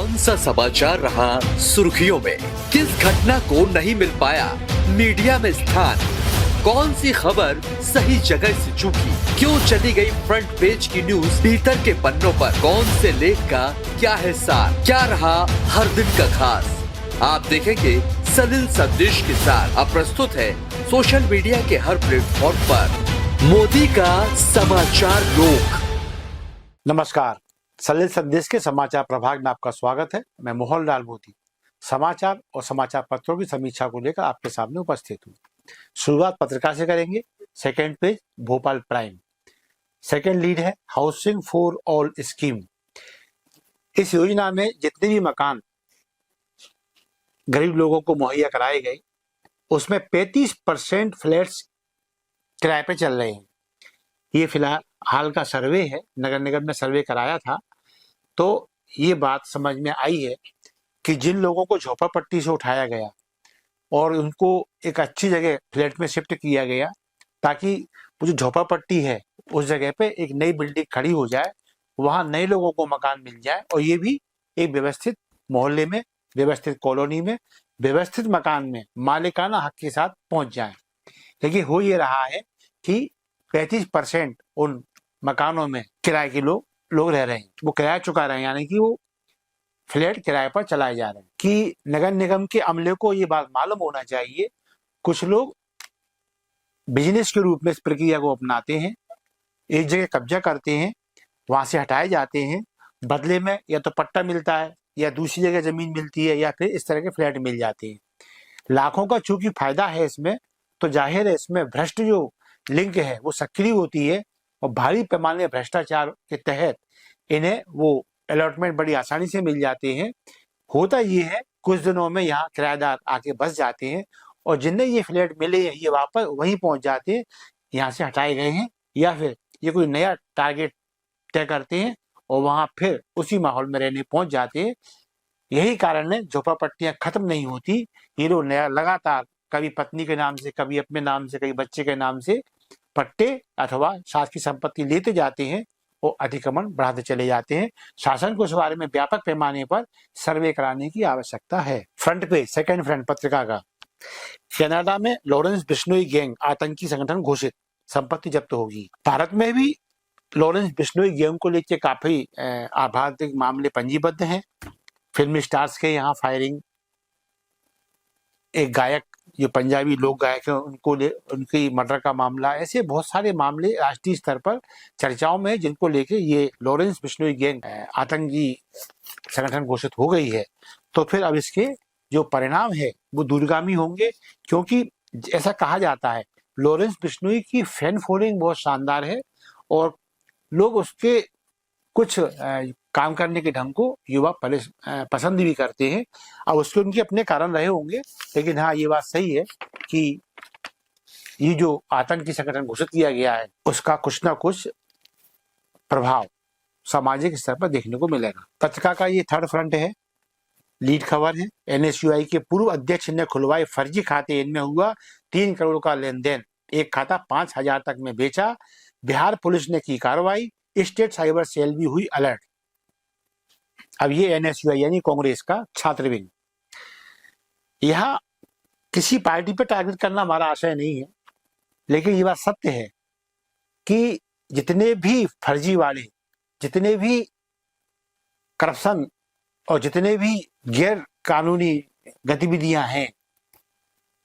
कौन सा समाचार रहा सुर्खियों में, किस घटना को नहीं मिल पाया मीडिया में स्थान, कौन सी खबर सही जगह से चूकी, क्यों चली गई फ्रंट पेज की न्यूज भीतर के पन्नों पर, कौन से लेख का क्या है सार, क्या रहा हर दिन का खास, आप देखेंगे सलिल संदेश के साथ। अब प्रस्तुत है सोशल मीडिया के हर प्लेटफॉर्म पर मोदी का समाचार रोक। नमस्कार, सलिल संदेश के समाचार प्रभाग में आपका स्वागत है। मैं मोहनलाल मोदी समाचार और समाचार पत्रों की समीक्षा को लेकर आपके सामने उपस्थित हूँ। शुरुआत पत्रिका से करेंगे। Second page Bhopal prime, second lead है हाउसिंग फॉर ऑल स्कीम। इस योजना में जितने भी मकान गरीब लोगों को मुहैया कराए गए, उसमें 35% फ्लैट्स किराए पे चल रहे हैं। ये फिलहाल हाल का सर्वे है, नगर निगम ने सर्वे कराया था, तो ये बात समझ में आई है कि जिन लोगों को झोपड़पट्टी से उठाया गया और उनको एक अच्छी जगह फ्लैट में शिफ्ट किया गया, ताकि वो जो झोपड़पट्टी है उस जगह पे एक नई बिल्डिंग खड़ी हो जाए, वहां नए लोगों को मकान मिल जाए और ये भी एक व्यवस्थित मोहल्ले में, व्यवस्थित कॉलोनी में, व्यवस्थित मकान में मालिकाना हक के साथ पहुंच जाए। लेकिन हो ये रहा है कि 35% उन मकानों में किराए के लोग रह रहे हैं, वो किराया चुका रहे हैं, यानी कि वो फ्लैट किराए पर चलाए जा रहे हैं। कि नगर निगम के अमले को ये बात मालूम होना चाहिए, कुछ लोग बिजनेस के रूप में इस प्रक्रिया को अपनाते हैं, एक जगह कब्जा करते हैं, वहां से हटाए जाते हैं, बदले में या तो पट्टा मिलता है या दूसरी जगह जमीन मिलती है या फिर इस तरह के फ्लैट मिल जाते हैं। लाखों का चूंकि फायदा है इसमें, तो जाहिर है इसमें भ्रष्ट जो लिंक है वो सक्रिय होती है और भारी पैमाने भ्रष्टाचार के तहत इन्हें वो अलॉटमेंट बड़ी आसानी से मिल जाते हैं। होता ये है, कुछ दिनों में यहाँ किराएदार आके बस जाते हैं और जिन्हें ये फ्लैट मिले हैं ये वापस वहीं पहुंच जाते हैं, यहाँ से हटाए गए हैं, या फिर ये कोई नया टारगेट तय करते हैं और वहां फिर उसी माहौल में रहने पहुंच जाते हैं। यही कारण है झोपड़पट्टियां खत्म नहीं होती। ये लोग नया लगातार कभी पत्नी के नाम से, कभी अपने नाम से, कभी बच्चे के नाम से पट्टे अथवा शासकीय की संपत्ति लेते जाते हैं और अतिक्रमण बढ़ाते चले जाते हैं। शासन को इस बारे में व्यापक पैमाने पर सर्वे कराने की आवश्यकता है। फ्रंट पेज सेकंड फ्रंट पत्रिका का, कनाडा में लॉरेंस बिश्नोई गैंग आतंकी संगठन घोषित, संपत्ति जब्त होगी। भारत में भी लॉरेंस बिश्नोई गैंग को लेकर काफी आपराधिक मामले पंजीबद्ध हैं। फिल्मी स्टार्स के यहाँ फायरिंग, एक गायक जो पंजाबी लोक गायक है उनकी मर्डर का मामला, ऐसे बहुत सारे मामले राष्ट्रीय स्तर पर चर्चाओं में, जिनको लेके ये लॉरेंस बिश्नोई गैंग आतंकी संगठन घोषित हो गई है। तो फिर अब इसके जो परिणाम है वो दूरगामी होंगे, क्योंकि ऐसा कहा जाता है लॉरेंस बिश्नोई की फैन फॉलोइंग बहुत शानदार है और लोग उसके कुछ काम करने के ढंग को युवा पसंद भी करते हैं। अब उसके उनके अपने कारण रहे होंगे, लेकिन हाँ ये बात सही है कि ये जो आतंकी संगठन घोषित किया गया है उसका कुछ ना कुछ प्रभाव सामाजिक स्तर पर देखने को मिलेगा। पत्रिका का ये थर्ड फ्रंट है, लीड खबर है। एनएसयूआई के पूर्व अध्यक्ष ने खुलवाए फर्जी खाते, इनमें हुआ 3 करोड़ का लेन देन, एक खाता 5,000 तक में बेचा। बिहार पुलिस ने की कार्रवाई, स्टेट साइबर सेल भी हुई अलर्ट। अब ये एनएसयूआई यानी कांग्रेस का छात्र विंग, यहां किसी पार्टी पर टारगेट करना हमारा आशय नहीं है, लेकिन ये बात सत्य है कि जितने भी फर्जी वाले, जितने भी करप्शन और जितने भी गैर कानूनी गतिविधियां हैं,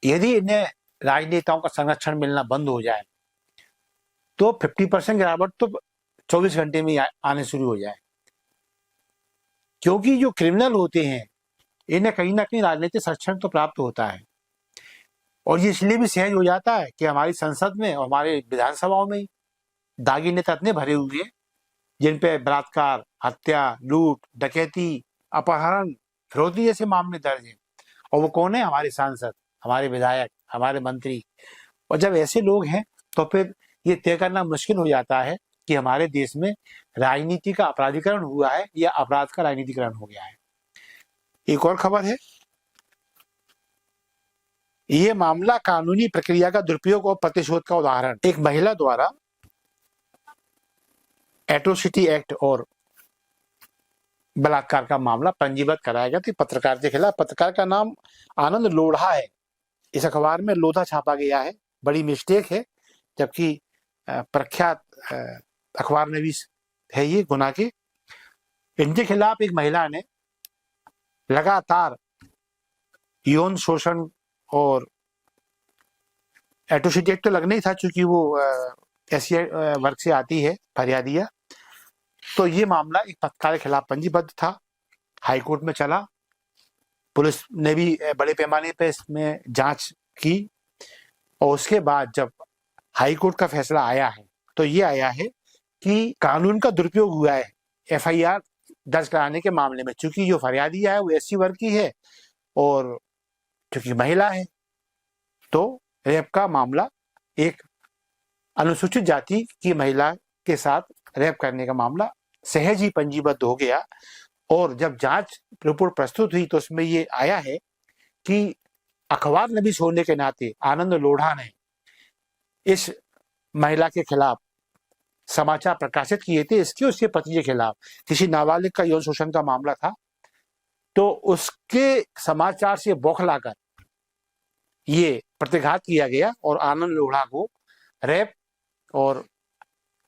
यदि इन्हें राजनेताओं का संरक्षण मिलना बंद हो जाए तो 50% गिरावट तो 24 घंटे में आने शुरू हो जाए। क्योंकि जो क्रिमिनल होते हैं इन्हें कहीं ना कहीं राजनीतिक संरक्षण तो प्राप्त होता है, और ये इसलिए भी सहज हो जाता है कि हमारी संसद में और हमारे विधानसभाओं में दागी नेता इतने भरे हुए हैं जिन पे बलात्कार, हत्या, लूट, डकैती, अपहरण, फिरौती जैसे मामले दर्ज हैं। और वो कौन है? हमारे सांसद, हमारे विधायक, हमारे मंत्री। और जब ऐसे लोग हैं तो फिर ये तय करना मुश्किल हो जाता है कि हमारे देश में राजनीति का अपराधीकरण हुआ है या अपराध का राजनीतिकरण हो गया है। एक और खबर है, ये मामला कानूनी प्रक्रिया का दुरुपयोग और प्रतिशोध का उदाहरण। एक महिला द्वारा एट्रोसिटी एक्ट और बलात्कार का मामला पंजीबद्ध कराया गया। तो पत्रकार के खिलाफ, पत्रकार का नाम आनंद लोढ़ा है। इस अखबार में लोधा छापा गया है, बड़ी मिस्टेक है, जबकि प्रख्यात अखबार नवीस है ये गुना के। इनके खिलाफ एक महिला ने लगातार यौन शोषण और एट्रोसिटी एक्ट तो लगना ही था, चूंकि वो एस वर्ग से आती है फरियादिया। तो ये मामला एक पत्रकार के खिलाफ पंजीबद्ध था, हाईकोर्ट में चला, पुलिस ने भी बड़े पैमाने पर इसमें जांच की, और उसके बाद जब हाईकोर्ट का फैसला आया है तो ये आया है कि कानून का दुरुपयोग हुआ है एफआईआर दर्ज कराने के मामले में। चूंकि जो फरियादिया है वो एससी वर्ग की है और चूंकि महिला है, तो रेप का मामला एक अनुसूचित जाति की महिला के साथ रेप करने का मामला सहज ही पंजीबद्ध हो गया। और जब जांच रिपोर्ट प्रस्तुत हुई तो उसमें ये आया है कि अखबार नवीस होने के नाते आनंद लोढ़ा ने इस महिला के खिलाफ समाचार प्रकाशित किए थे। इसके उसके पति के खिलाफ किसी नाबालिग का यौन शोषण का मामला था, तो उसके समाचार से बौखलाकर ये प्रतिघात किया गया और आनंद लोढ़ा को रेप और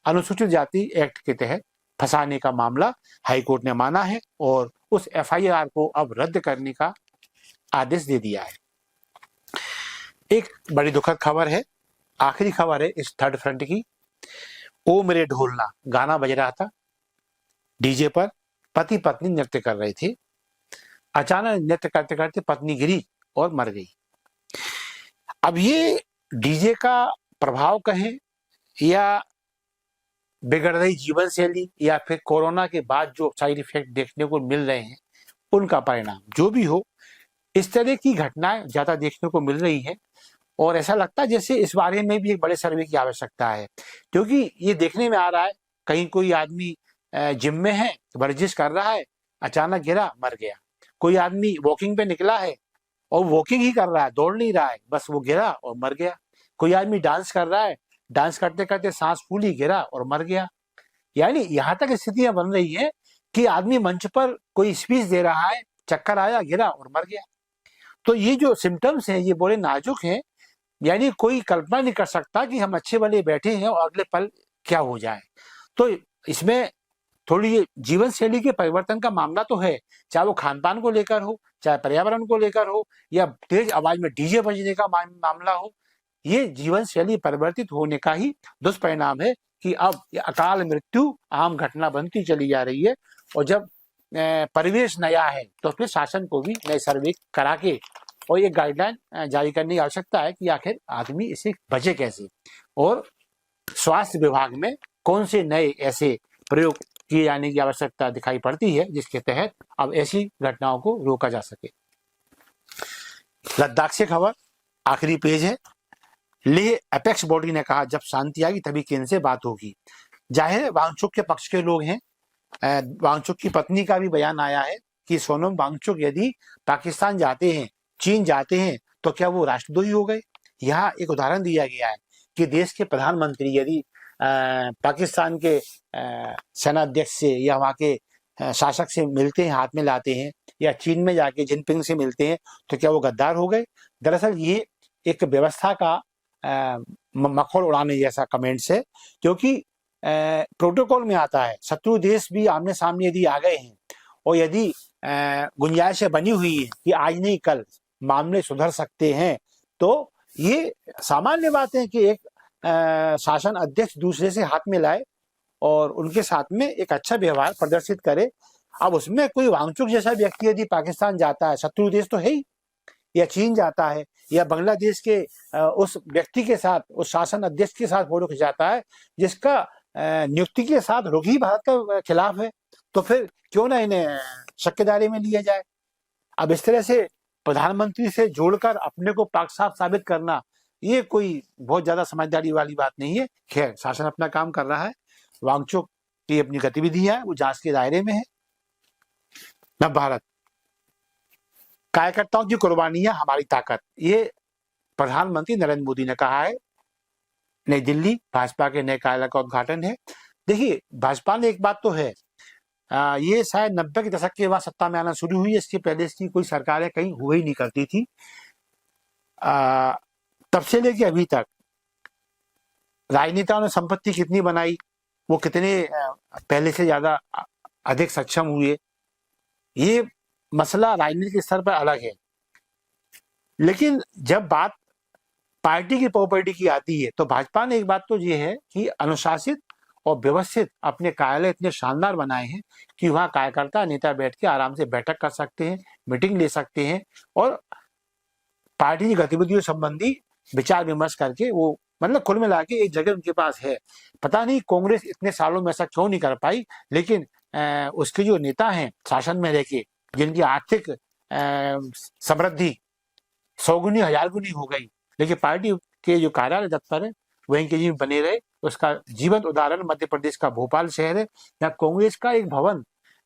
अनुसूचित जाति एक्ट के तहत फंसाने का मामला हाईकोर्ट ने माना है और उस एफआईआर को अब रद्द करने का आदेश दे दिया है। एक बड़ी दुखद खबर है, आखिरी खबर है इस थर्ड फ्रंट की। ओ मेरे ढोलना गाना बज रहा था डीजे पर, पति पत्नी नृत्य कर रहे थे, अचानक नृत्य करते करते पत्नी गिरी और मर गई। अब ये डीजे का प्रभाव कहें या बिगड़ रही जीवन शैली या फिर कोरोना के बाद जो साइड इफेक्ट देखने को मिल रहे हैं उनका परिणाम, जो भी हो, इस तरह की घटनाएं ज्यादा देखने को मिल रही हैं। और ऐसा लगता है जैसे इस बारे में भी एक बड़े सर्वे की आवश्यकता है, क्योंकि ये देखने में आ रहा है कहीं कोई आदमी जिम में है, वर्जिश कर रहा है, अचानक गिरा मर गया। कोई आदमी वॉकिंग पे निकला है और वॉकिंग ही कर रहा है, दौड़ नहीं रहा है, बस वो गिरा और मर गया। कोई आदमी डांस कर रहा है, डांस करते करते सांस फूली, गिरा और मर गया। यानी यहाँ तक स्थितियां बन रही है कि आदमी मंच पर कोई स्पीच दे रहा है, चक्कर आया, गिरा और मर गया। तो ये जो सिम्टम्स हैं ये बड़े नाजुक हैं, यानी कोई कल्पना नहीं कर सकता कि हम अच्छे वाले बैठे हैं और अगले पल क्या हो जाए। तो इसमें थोड़ी जीवन शैली के परिवर्तन का मामला तो है, चाहे वो खान पान को लेकर हो, चाहे पर्यावरण को लेकर हो, या तेज आवाज में डीजे बजने का मामला हो। ये जीवन शैली परिवर्तित होने का ही दुष्परिणाम है कि अब अकाल मृत्यु आम घटना बनती चली जा रही है। और जब परिवेश नया है तो फिर शासन को भी नए सर्वे करा के और ये गाइडलाइन जारी करने की आवश्यकता है कि आखिर आदमी इसे बचे कैसे, और स्वास्थ्य विभाग में कौन से नए ऐसे प्रयोग किए जाने की आवश्यकता दिखाई पड़ती है जिसके तहत अब ऐसी घटनाओं को रोका जा सके। लद्दाख से खबर, आखिरी पेज है। लेह अपेक्स बॉडी ने कहा जब शांति आएगी तभी केंद्र से बात होगी। जाहिर है वांगचुक के पक्ष के लोग हैं। वांगचुक की पत्नी का भी बयान आया है कि सोनम वांगचुक यदि पाकिस्तान जाते हैं, चीन जाते हैं, तो क्या वो राष्ट्रद्रोही हो गए। यहाँ एक उदाहरण दिया गया है कि देश के प्रधानमंत्री यदि पाकिस्तान के सेनाध्यक्ष से या वहाँ के शासक से मिलते हैं, हाथ में लाते हैं, या चीन में जाके जिनपिंग से मिलते हैं, तो क्या वो गद्दार हो गए। दरअसल ये एक व्यवस्था का मखौल उड़ाने जैसा कमेंट्स है, क्योंकि प्रोटोकॉल में आता है शत्रु देश भी आमने सामने यदि आ गए हैं और यदि गुंजाइश बनी हुई है कि आज नहीं कल मामले सुधर सकते हैं, तो ये सामान्य बात है कि एक शासन अध्यक्ष दूसरे से हाथ में लाए और उनके साथ में एक अच्छा व्यवहार प्रदर्शित करे। अब उसमें कोई वांगचुक जैसा व्यक्ति यदि पाकिस्तान जाता है, शत्रु देश तो है ही, या चीन जाता है, या बांग्लादेश के उस व्यक्ति के साथ, उस शासन अध्यक्ष के साथ फोटो खिंचाता है जिसका नियुक्ति के साथ रुख ही भारत के खिलाफ है, तो फिर क्यों ना इन्हें शक के दायरे में लिया जाए। अब इस तरह से प्रधानमंत्री से जोड़कर अपने को पाक साफ साबित करना, ये कोई बहुत ज्यादा समझदारी वाली बात नहीं है। खैर, शासन अपना काम कर रहा है, वांगचुक की अपनी गतिविधियां वो जांच के दायरे में है। नव भारत, कार्यकर्ताओं की कुर्बानियां हमारी ताकत, ये प्रधानमंत्री नरेंद्र मोदी ने कहा है। नई दिल्ली, भाजपा के नए कार्यालय का उद्घाटन है। देखिए, भाजपा ने एक बात तो है, ये शायद 90 के दशक के बाद सत्ता में आना शुरू हुई। इसके पहले इसकी कोई सरकारें कहीं हुई नहीं करती थी। तब से लेके अभी तक राजनेताओं ने संपत्ति कितनी बनाई, वो कितने पहले से ज्यादा अधिक सक्षम हुए, ये मसला राजनीति के स्तर पर अलग है। लेकिन जब बात पार्टी की प्रॉपर्टी की आती है तो भाजपा ने एक बात तो ये है कि अनुशासित और व्यवस्थित अपने कार्यालय इतने शानदार बनाए हैं कि वहाँ कार्यकर्ता नेता बैठ के आराम से बैठक कर सकते हैं, मीटिंग ले सकते हैं और पार्टी की गतिविधियों संबंधी विचार विमर्श करके वो मतलब कुल मिला के एक जगह उनके पास है। पता नहीं कांग्रेस इतने सालों में ऐसा क्यों नहीं कर पाई, लेकिन उसके जो नेता हैं शासन में रह के, जिनकी आर्थिक समृद्धि 100 गुनी 1000 गुनी हो गई, लेकिन पार्टी के जो कार्यालय दफ्तर है वहीं के जीवन बने रहे। उसका जीवंत उदाहरण मध्य प्रदेश का भोपाल शहर है, जहाँ कांग्रेस का एक भवन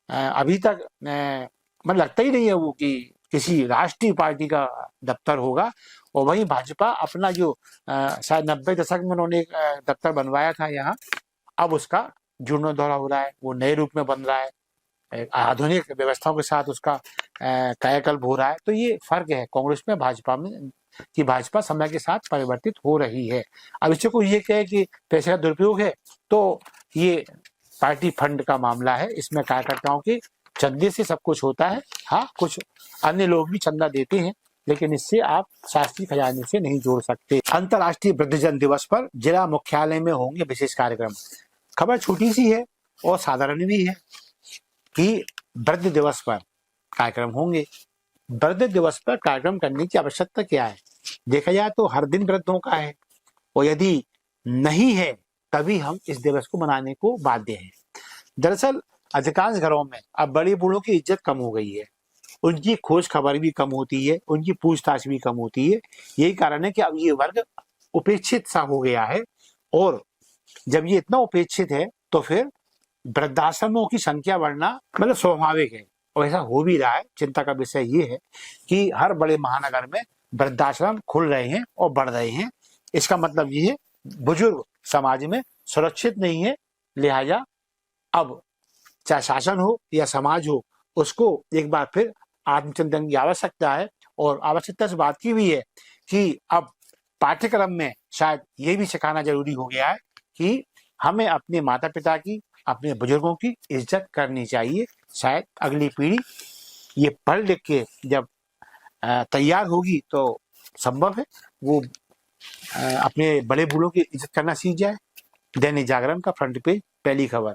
अभी तक मतलब लगता ही नहीं है वो कि किसी राष्ट्रीय पार्टी का दफ्तर होगा। और वहीं भाजपा अपना जो शायद 90 दशक में उन्होंने एक दफ्तर बनवाया था यहाँ, अब उसका जीर्णोद्धार हो रहा है, वो नए रूप में बन रहा है, आधुनिक व्यवस्थाओं के साथ उसका कायाकल्प हो रहा है। तो ये फर्क है कांग्रेस में भाजपा में कि भाजपा समय के साथ परिवर्तित हो रही है। अब इससे कोई ये कहे कि पैसे का दुरुपयोग है तो ये पार्टी फंड का मामला है, इसमें कार्यकर्ताओं के चंदे से सब कुछ होता है। हाँ, कुछ अन्य लोग भी चंदा देते हैं, लेकिन इससे आप शासकीय खजाने से नहीं जोड़ सकते। अंतर्राष्ट्रीय वृद्धजन दिवस पर जिला मुख्यालय में होंगे विशेष कार्यक्रम। खबर छोटी सी है और साधारण भी है कि वृद्ध दिवस पर कार्यक्रम होंगे। वृद्ध दिवस पर कार्यक्रम करने की आवश्यकता क्या है? देखा जाए तो हर दिन वृद्धों का है, और यदि नहीं है तभी हम इस दिवस को मनाने को बाध्य हैं। दरअसल अधिकांश घरों में अब बड़े बूढ़ों की इज्जत कम हो गई है, उनकी खोज खबर भी कम होती है, उनकी पूछताछ भी कम होती है। यही कारण है कि अब ये वर्ग उपेक्षित सा हो गया है, और जब ये इतना उपेक्षित है तो फिर वृद्धाश्रमों की संख्या बढ़ना मतलब स्वाभाविक है, और ऐसा हो भी रहा है। चिंता का विषय ये है कि हर बड़े महानगर में वृद्धाश्रम खुल रहे हैं और बढ़ रहे हैं। इसका मतलब ये है बुजुर्ग समाज में सुरक्षित नहीं है, लिहाजा अब चाहे शासन हो या समाज हो, उसको एक बार फिर आत्मचिंतन की आवश्यकता है। और आवश्यकता इस बात की भी है कि अब पाठ्यक्रम में शायद ये भी सिखाना जरूरी हो गया है कि हमें अपने माता पिता की, अपने बुजुर्गों की इज्जत करनी चाहिए। शायद अगली पीढ़ी ये पढ़ लिख के जब तैयार होगी तो संभव है वो अपने बड़े बूढ़ों की इज्जत करना सीख जाए। दैनिक जागरण का फ्रंट पेज पहली खबर,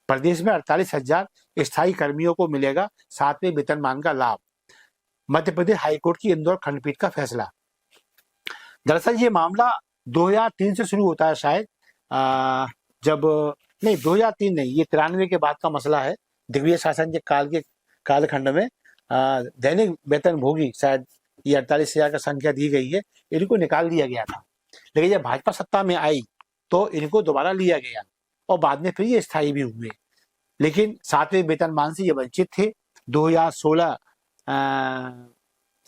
प्रदेश में 48,000 स्थायी कर्मियों को मिलेगा 7वें वेतनमान का लाभ। मध्य प्रदेश हाईकोर्ट की इंदौर खंडपीठ का फैसला। दरअसल ये मामला 2003 से शुरू होता है शायद, जब नहीं 2003 नहीं, ये 93 के बाद का मसला है। दिग्विजय शासन के कालखंड में दैनिक वेतन भोगी, शायद ये 48,000 का संख्या दी गई है, इनको निकाल दिया गया था। लेकिन जब भाजपा सत्ता में आई तो इनको दोबारा लिया गया और बाद में फिर ये स्थायी भी हुए, लेकिन 7वें वेतनमान से ये वंचित थे। 2016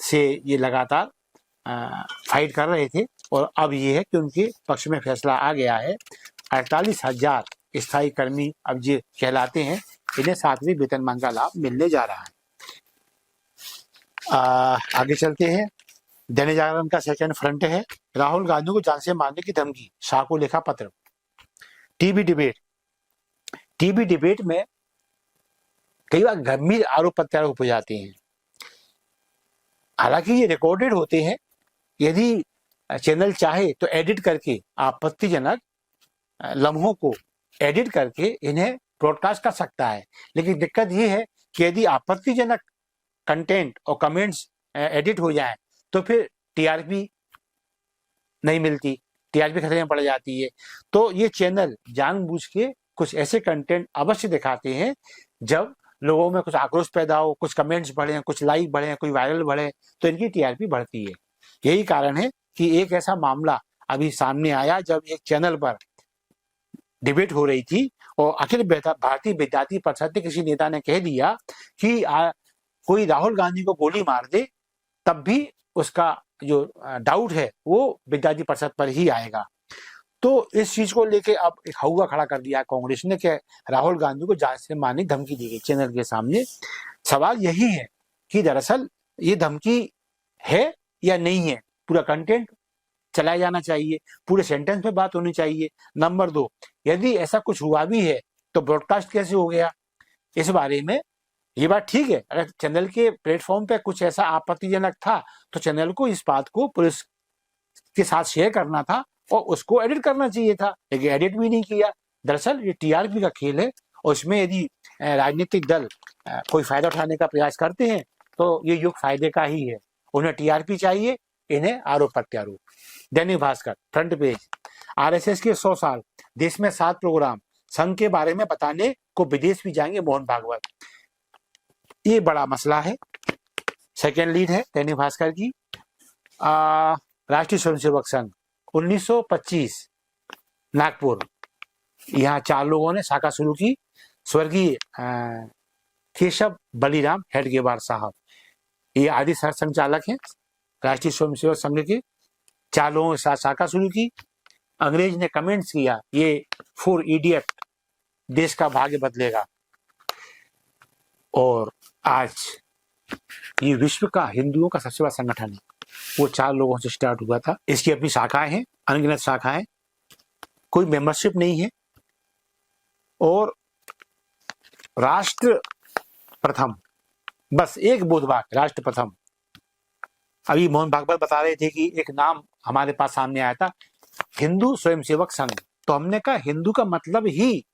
से ये लगातार फाइट कर रहे थे, और अब ये है कि उनके पक्ष में फैसला आ गया है। 48,000 स्थायी कर्मी अब ये कहलाते हैं, इन्हें 7वें वेतनमान का लाभ मिलने जा रहा है। आगे चलते हैं। दैनिक जागरण का सेकंड फ्रंट है, राहुल गांधी को जान से मारने की धमकी, शाह को लिखा पत्र। टीबी डिबेट में कई बार गंभीर आरोप प्रत्यारोप हो जाते हैं। हालांकि ये रिकॉर्डेड होते हैं, यदि चैनल चाहे तो एडिट करके आपत्तिजनक लम्हों को एडिट करके इन्हें ब्रॉडकास्ट कर सकता है। लेकिन दिक्कत ये है कि यदि आपत्तिजनक कंटेंट और कमेंट्स एडिट हो जाए तो फिर टीआरपी नहीं मिलती, टीआरपी खतरे में पड़ जाती है। तो ये चैनल जानबूझ के कुछ ऐसे कंटेंट अवश्य दिखाते हैं जब लोगों में कुछ आक्रोश पैदा हो, कुछ कमेंट्स बढ़े, कुछ लाइक बढ़े, कोई वायरल बढ़े, तो इनकी टीआरपी बढ़ती है। यही कारण है कि एक ऐसा मामला अभी सामने आया जब एक चैनल पर डिबेट हो रही थी और अखिल भारतीय विद्यार्थी परिषद के किसी नेता ने कह दिया कि कोई राहुल गांधी को गोली मार दे तब भी उसका जो डाउट है वो विद्यार्थी परिषद पर ही आएगा। तो इस चीज को लेके अब एक हौवा खड़ा कर दिया कांग्रेस ने कि राहुल गांधी को जान से मारने की धमकी दी गई चैनल के सामने। सवाल यही है कि दरअसल ये धमकी है या नहीं है, पूरा कंटेंट चलाया जाना चाहिए, पूरे सेंटेंस में बात होनी चाहिए। नंबर 2, यदि ऐसा कुछ हुआ भी है तो ब्रॉडकास्ट कैसे हो गया, इस बारे में ये बात ठीक है। अगर चैनल के प्लेटफॉर्म पे कुछ ऐसा आपत्तिजनक था तो चैनल को इस बात को पुलिस के साथ शेयर करना था और उसको एडिट करना चाहिए था, लेकिन एडिट भी नहीं किया। दरअसल ये टीआरपी का खेल है और इसमें यदि राजनीतिक दल कोई फायदा उठाने का प्रयास करते हैं तो ये युग फायदे का ही है। उन्हें टीआरपी चाहिए, इन्हें आरोप प्रत्यारोप। Dainik Bhaskar front page, RSS के 100 साल, देश में 7 प्रोग्राम, संघ के बारे में बताने को विदेश भी जाएंगे मोहन भागवत। ये बड़ा मसला है। सेकेंड लीड है दैनिक भास्कर की, राष्ट्रीय स्वयंसेवक संघ 1925 नागपुर, यहाँ 4 लोगों ने शाखा शुरू की। स्वर्गीय केशव बलिराम हेडगेवार साहब, ये आदि सह संचालक हैं राष्ट्रीय स्वयंसेवक संघ के। 4 लोगों के साथ शाखा शुरू की। अंग्रेज ने कमेंट्स किया, ये 4 इडियट देश का भाग्य बदलेगा। और आज ये विश्व का हिंदुओं का सबसे बड़ा संगठन है, वो 4 लोगों से स्टार्ट हुआ था। इसकी अपनी शाखाएं हैं, अनगिनत शाखाएं, कोई मेंबरशिप नहीं है। और राष्ट्र प्रथम, बस एक बोधवाक्य, राष्ट्र प्रथम। अभी मोहन भागवत बता रहे थे कि एक नाम हमारे पास सामने आया था, हिंदू स्वयंसेवक संघ। तो हमने कहा हिंदू का मतलब ही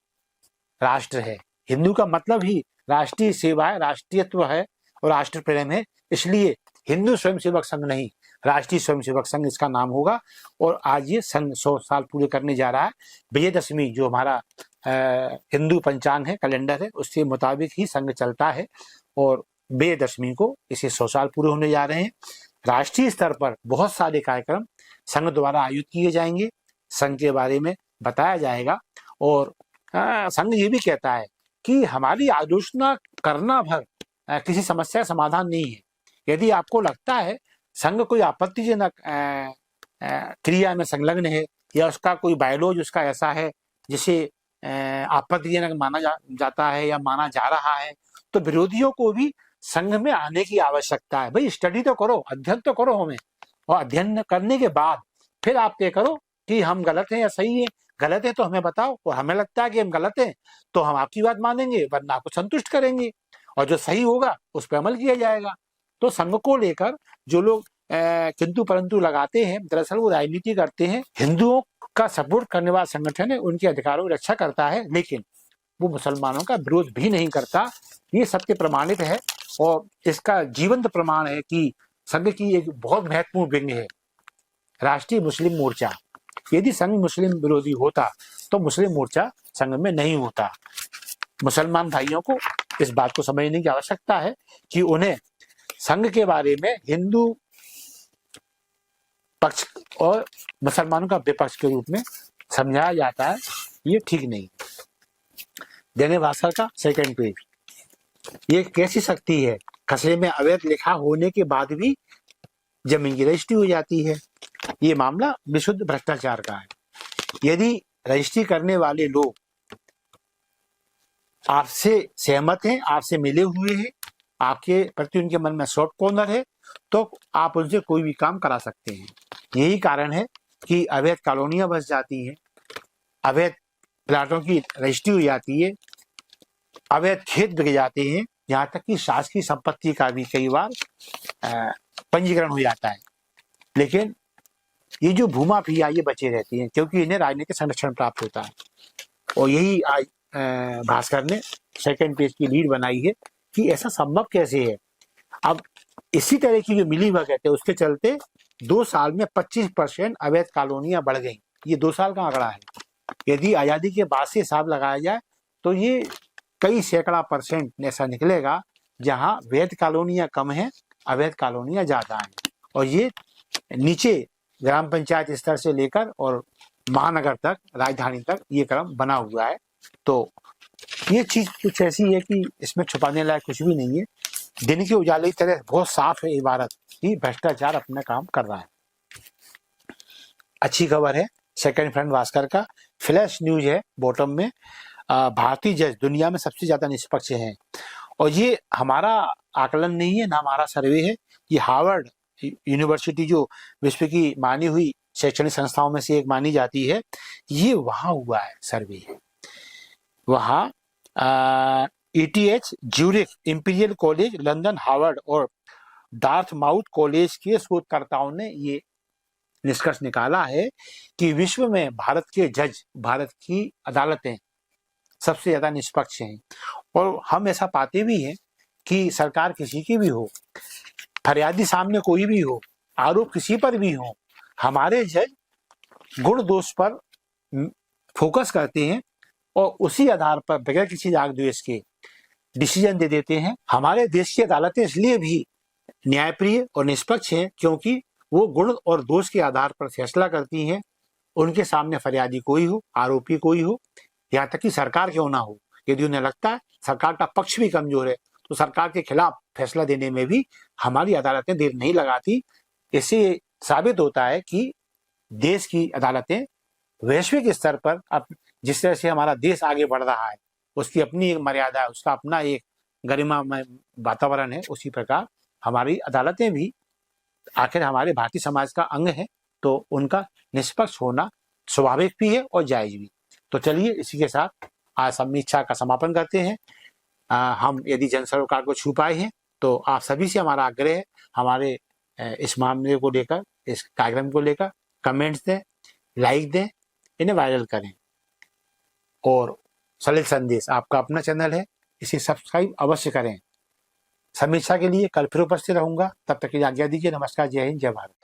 राष्ट्र है, हिंदू का मतलब ही राष्ट्रीय सेवा है, राष्ट्रीयत्व है और राष्ट्र प्रेम है, इसलिए हिंदू स्वयंसेवक संघ नहीं, राष्ट्रीय स्वयंसेवक संघ इसका नाम होगा। और आज ये संघ 100 साल पूरे करने जा रहा है। विजयदशमी जो हमारा हिंदू पंचांग है, कैलेंडर है, उसके मुताबिक ही संघ चलता है और विजयदशमी को इसे 100 साल पूरे होने जा रहे हैं। राष्ट्रीय स्तर पर बहुत सारे कार्यक्रम संघ द्वारा आयोजित किए जाएंगे, संघ के बारे में बताया जाएगा। और संघ ये भी कहता है कि हमारी आलोचना करना भर किसी समस्या का समाधान नहीं है। यदि आपको लगता है संघ कोई आपत्तिजनक क्रिया में संलग्न है या उसका कोई बायोलॉज उसका ऐसा है जिसे आपत्तिजनक माना जाता है या माना जा रहा है, तो विरोधियों को भी संघ में आने की आवश्यकता है। भाई स्टडी तो करो, अध्ययन तो करो हमें, और अध्ययन करने के बाद फिर आप तय करो कि हम गलत हैं या सही है। गलत है तो हमें बताओ, और हमें लगता है कि हम गलत हैं तो हम आपकी बात मानेंगे, वरना आपको संतुष्ट करेंगे, और जो सही होगा उस पर अमल किया जाएगा। तो संघ को लेकर जो लोग किंतु परंतु लगाते हैं, दरअसल वो राजनीति करते हैं। हिंदुओं का सपोर्ट करने वाला संगठन है, उनके अधिकारों की रक्षा करता है, लेकिन वो मुसलमानों का विरोध भी नहीं करता। ये सत्य प्रमाणित है और इसका जीवंत प्रमाण है कि संघ की एक बहुत महत्वपूर्ण विंग है राष्ट्रीय मुस्लिम मोर्चा। यदि संघ मुस्लिम विरोधी होता तो मुस्लिम मोर्चा संघ में नहीं होता। मुसलमान भाइयों को इस बात को समझने की आवश्यकता है कि उन्हें संघ के बारे में हिंदू पक्ष और मुसलमानों का विपक्ष के रूप में समझाया जाता है, ये ठीक नहीं। दैनिक भास्कर का सेकंड पेज, ये कैसी शक्ति है, खसरे में अवैध लिखा होने के बाद भी जमीन की रजिस्ट्री हो जाती है। ये मामला विशुद्ध भ्रष्टाचार का है। यदि रजिस्ट्री करने वाले लोग आपसे सहमत हैं, आपसे मिले हुए हैं, आपके प्रति उनके मन में सॉफ्ट कॉर्नर है, तो आप उनसे कोई भी काम करा सकते हैं। यही कारण है कि अवैध कॉलोनियां बस जाती हैं, अवैध प्लाटों की रजिस्ट्री हो जाती है, अवैध खेत बिक जाते हैं, यहाँ तक कि शासकीय संपत्ति का भी कई बार पंजीकरण हो जाता है। लेकिन ये जो भूमाफिया ये बचे रहती हैं क्योंकि इन्हें राजनीतिक संरक्षण प्राप्त होता है। और यही आज भास्कर ने सेकंड पेज की लीड बनाई है कि ऐसा संभव कैसे है। अब इसी तरह की जो मिली भगत है उसके चलते 2 साल में 25% अवैध कॉलोनियां बढ़ गई। ये 2 साल का आंकड़ा है। यदि आजादी के बाद से हिसाब लगाया जाए तो ये कई सैकड़ा % ऐसा निकलेगा जहां वैध कॉलोनियां कम है, अवैध कॉलोनियां ज्यादा हैं। और ये नीचे ग्राम पंचायत स्तर से लेकर और महानगर तक, राजधानी तक ये क्रम बना हुआ है। तो ये चीज कुछ ऐसी है कि इसमें छुपाने लायक कुछ भी नहीं है। दिन के उजाले की तरह बहुत साफ है इबारत कि भ्रष्टाचार अपना काम कर रहा है। अच्छी खबर है सेकंड फ्रंट भास्कर का फ्लैश न्यूज है बॉटम में। भारतीय जज दुनिया में सबसे ज्यादा निष्पक्ष हैं। और ये हमारा आकलन नहीं है, ना हमारा सर्वे है, ये हार्वर्ड यूनिवर्सिटी जो विश्व की मानी हुई शैक्षणिक संस्थाओं में से एक मानी जाती है, ये वहां हुआ है सर्वे। वहां ETH, Zurich, imperial college London, Harvard और डार्थमाउथ कॉलेज के शोधकर्ताओं ने ये निष्कर्ष निकाला है कि विश्व में भारत के जज, भारत की अदालतें सबसे ज्यादा निष्पक्ष हैं। और हम ऐसा पाते भी हैं कि सरकार किसी की भी हो, फरियादी सामने कोई भी हो, आरोप किसी पर भी हो, हमारे जज गुण दोष पर फोकस करते हैं और उसी आधार पर बगैर किसी राग द्वेष के डिसीजन दे देते हैं। हमारे देश की अदालतें इसलिए भी न्यायप्रिय और निष्पक्ष हैं क्योंकि वो गुण और दोष के आधार पर फैसला करती हैं। उनके सामने फरियादी कोई हो, आरोपी कोई हो, यहाँ तक कि सरकार क्यों ना हो, यदि उन्हें लगता है सरकार का पक्ष भी कमजोर है तो सरकार के खिलाफ फैसला देने में भी हमारी अदालतें देर नहीं लगाती। इससे साबित होता है कि देश की अदालतें वैश्विक स्तर पर अब जिस तरह से हमारा देश आगे बढ़ रहा है, उसकी अपनी एक मर्यादा है, उसका अपना एक गरिमामय वातावरण है, उसी प्रकार हमारी अदालतें भी आखिर हमारे भारतीय समाज का अंग है, तो उनका निष्पक्ष होना स्वाभाविक भी है और जायज भी। तो चलिए इसी के साथ आज समीक्षा का समापन करते हैं। हम यदि जन सरोकार को छू पाए हैं तो आप सभी से हमारा आग्रह है, हमारे इस मामले को लेकर, इस कार्यक्रम को लेकर कमेंट्स दें, लाइक दें, इन्हें वायरल करें। और सलिल संदेश आपका अपना चैनल है, इसे सब्सक्राइब अवश्य करें। समीक्षा के लिए कल फिर उपस्थित रहूंगा, तब तक की आज्ञा दीजिए। नमस्कार, जय हिंद, जय भारत।